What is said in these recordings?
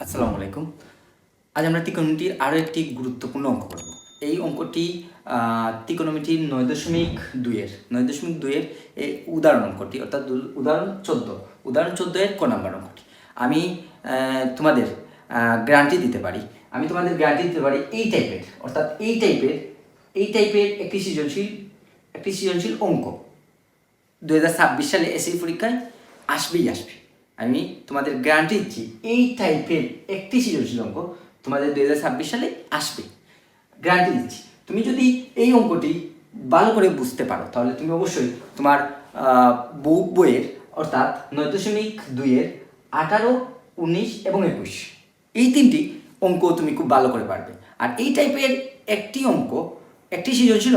আসসালামু আলাইকুম। আজ আমরা ত্রিকোণমিতির আরও একটি গুরুত্বপূর্ণ অঙ্ক করব। এই অঙ্কটি ত্রিকোণমিতির 9.2 এর এই উদাহরণ অঙ্কটি, অর্থাৎ উদাহরণ 14 এর ক নাম্বার অঙ্কটি। আমি তোমাদের গ্যারান্টি দিতে পারি, এই টাইপের, অর্থাৎ এই টাইপের একটি সৃজনশীল অঙ্ক 2026 সালে এসএসসি পরীক্ষায় আসবে। আমি তোমাদের গ্যারান্টি দিচ্ছি, এই টাইপের একটি সৃজনশীল অঙ্ক তোমাদের 2026 সালে আসবে, গ্যারান্টি দিচ্ছি। তুমি যদি এই অঙ্কটি ভালো করে বুঝতে পারো, তাহলে তুমি অবশ্যই তোমার বইয়ের অর্থাৎ 9.2 এর 18, 19 এবং 21 এই তিনটি অঙ্ক তুমি খুব ভালো করে পারবে। আর এই টাইপের একটি সৃজনশীল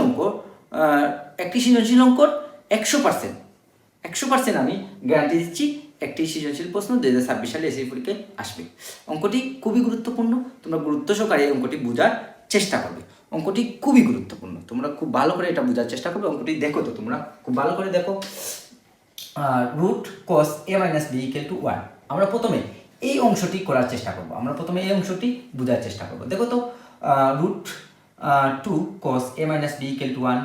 অঙ্কর 100% আমি গ্যারান্টি দিচ্ছি একটি সৃজনশীল প্রশ্ন 2026 সালে এসএসসি পরীক্ষায় আসবে। অঙ্কটি খুবই গুরুত্বপূর্ণ, তোমরা গুরুত্ব সহকারে এই অঙ্কটি বোঝার চেষ্টা করবে। অঙ্কটি খুবই গুরুত্বপূর্ণ, তোমরা খুব ভালো করে এটা বোঝার চেষ্টা করবে। অঙ্কটি দেখো, তো তোমরা খুব ভালো করে দেখো। Root cos a minus b equal to 1। আমরা প্রথমে এই অংশটি করার চেষ্টা করব, বোঝার চেষ্টা করব। দেখো তো, root 2 cos a minus b equal to 1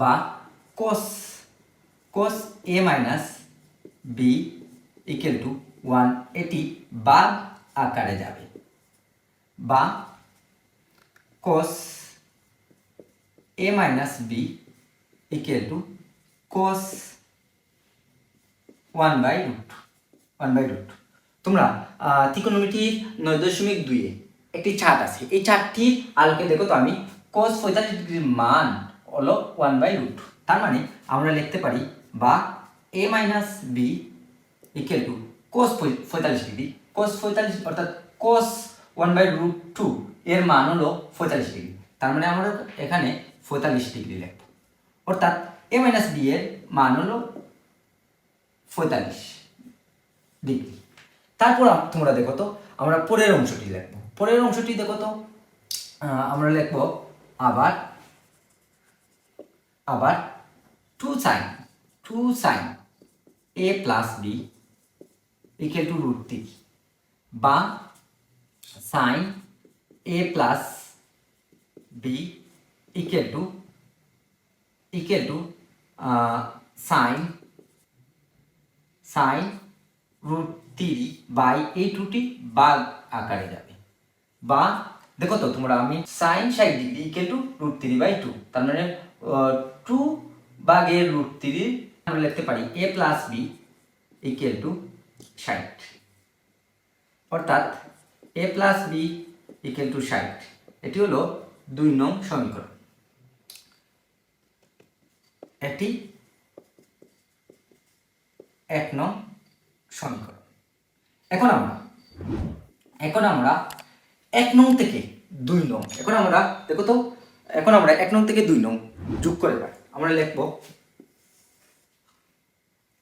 বা cos a minus b equal to 1, এটি বাদ আকারে যাবে, বা cos a minus b equal to cos 1/√। তোমরা ত্রিকোণমিতির 9.2 একটি চার্ট আছে, এই চার্টটির আলোকে দেখো তো, আমি cos 45 ডিগ্রির মান হলো 1/√। তার মানে আমরা লিখতে পারি বা a minus b equal to cos 45 degree, cos 45 অর্থাৎ cos 1/√2 এর মান হলো 45 ডিগ্রি। তার মানে আমরা এখানে 45 ডিগ্রি লিখব, অর্থাৎ a মাইনাস b এর মান হলো 45 ডিগ্রি। তারপর তোমরা দেখো তো, আমরা পরের অংশটি দেখো তো, আমরা লিখব আবার 2 sin a plus b equal two √3, বা sin a plus b equal two sin √3/এই ভাগ আকারে যাবে। বা দেখো তো তোমরা, আমি sin 60 ডিগ্রি ইকুয়াল টু √3/2, তার মানে 2 ভাগের √3 আমরা লিখতে পারি a plus b equal two 60, অর্থাৎ a plus b equal two 60। এটি হলো 2 নং সমীকরণ। এটি 1 নং সমীকরণ। এখন আমরা 1 নং থেকে 2 নং, দেখো তো, এখন আমরা 1 নং থেকে 2 নং যোগ করে পাই। আমরা লিখব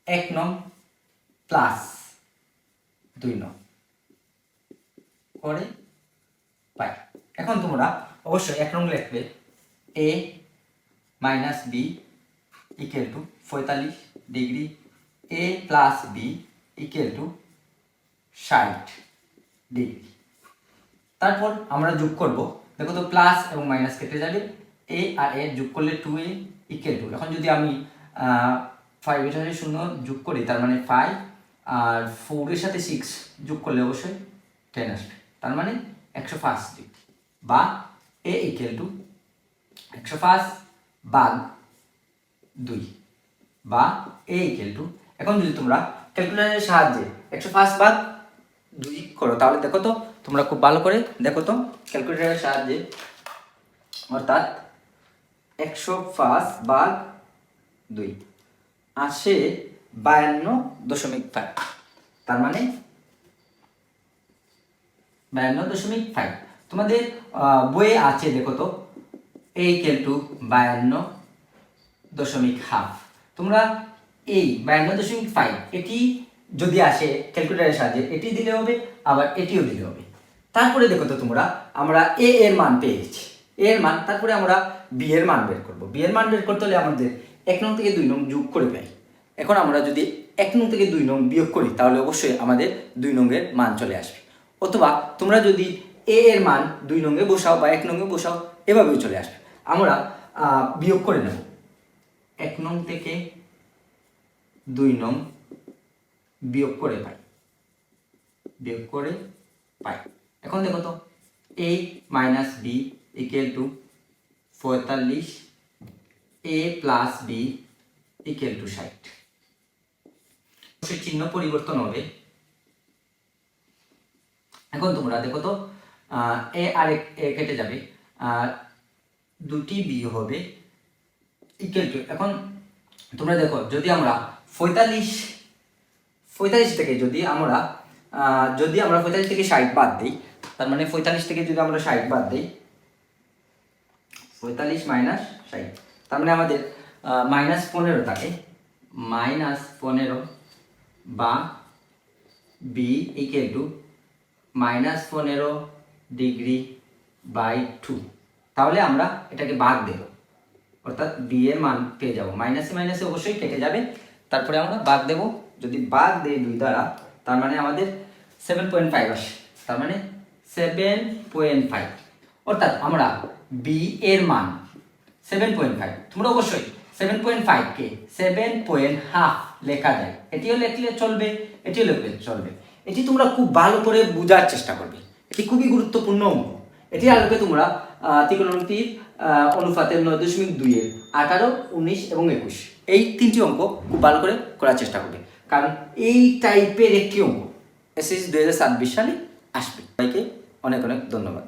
1 নং প্লাস 2 নং করে পাই। এখন তোমরা অবশ্যই 1 নং লিখবে a minus b equal two 45 degree, a plus b equal two 60 degree. তারপর আমরা যোগ করব, দেখো তো, প্লাস এবং মাইনাস কেটে যাবে, a আর a যোগ করলে 2a ইকুয়াল টু, এখন যদি আমি 5 এর সাথে 0 যোগ করি, তার মানে 5, আর 4 এর সাথে 6 যোগ করলে অবশ্যই 10 আসবে, তার মানে 105 ডিগ্রি, বা a ইকুয়াল টু 105 ভাগ 2, বা a ইকুয়াল টু, এখন যদি তোমরা ক্যালকুলেটরের সাহায্যে 105 ভাগ 2 করো, তাহলে দেখো তো, তোমরা খুব ভালো করে দেখো তো ক্যালকুলেটরের সাহায্যে, অর্থাৎ 105 ভাগ 2 আসে 52.5, তার মানে 52.5। তোমাদের বইয়ে আছে, দেখো তো, a ইকুয়াল টু 52.5। তোমরা এই 52.5 এটি যদি আসে ক্যালকুলেটরের সাহায্যে, এটি দিলে হবে, আবার এটিও দিলে হবে। তারপরে দেখো তো তোমরা, আমরা a এর মান পেয়েছি, তারপরে আমরা b এর মান বের করব। b এর মান বের করতে হলে আমাদের 1 নং থেকে 2 নং যোগ করে পাই। এখন আমরা যদি 1 নং থেকে 2 নং বিয়োগ করি তাহলে অবশ্যই আমাদের 2 নংয়ের মান চলে আসবে। অথবা তোমরা যদি এ এর মান 2 নংয়ে বসাও বা 1 নংয়ে বসাও, এভাবেও চলে আসবে। আমরা বিয়োগ করে নেব। 1 নং থেকে 2 নং বিয়োগ করে পাই। এখন দেখো তো a minus b equal two 45, a plus b equal two 60। চিহ্ন পরিবর্তন হবে। এখন তোমরা দেখো তো এ আর এ কেটে যাবে, আর দুটি বি হবে ইকুয়াল টু। এখন তোমরা দেখো যদি আমরা 45 থেকে যদি আমরা 45 থেকে 60 বাদ দিই, তার মানে 45 থেকে যদি আমরা 60 বাদ দিই, 45 মাইনাস 60, তার মানে আমাদের -15 থাকে। -15 বা B equal to -15 degree by 2। তাহলে আমরা এটাকে ভাগ দেব, অর্থাৎ বি এর মান পেয়ে যাব। মাইনাসে মাইনাসে অবশ্যই কেটে যাবে, তারপরে আমরা ভাগ দেব। যদি ভাগ দেই 2 দ্বারা, তার মানে আমাদের 7.5 আসে। তার মানে 7.5, অর্থাৎ আমরা বি এর মান 7.5। তোমরা অবশ্যই 7.5 কে 7.5 লেখা যায়, এটিও লিখলে চলবে, এটিও লিখলে চলবে। এটি তোমরা খুব ভালো করে বোঝার চেষ্টা করবে, এটি খুবই গুরুত্বপূর্ণ অঙ্ক। এটির আলোকে তোমরা ত্রিকোণমিতির অনুপাতের 9.2 এর 18, 19 এবং 21 এই 3টি অঙ্ক খুব ভালো করে করার চেষ্টা করবে, কারণ এই টাইপের একটি অঙ্ক এসএসসি 2026 সালে আসবে। সবাইকে অনেক অনেক ধন্যবাদ।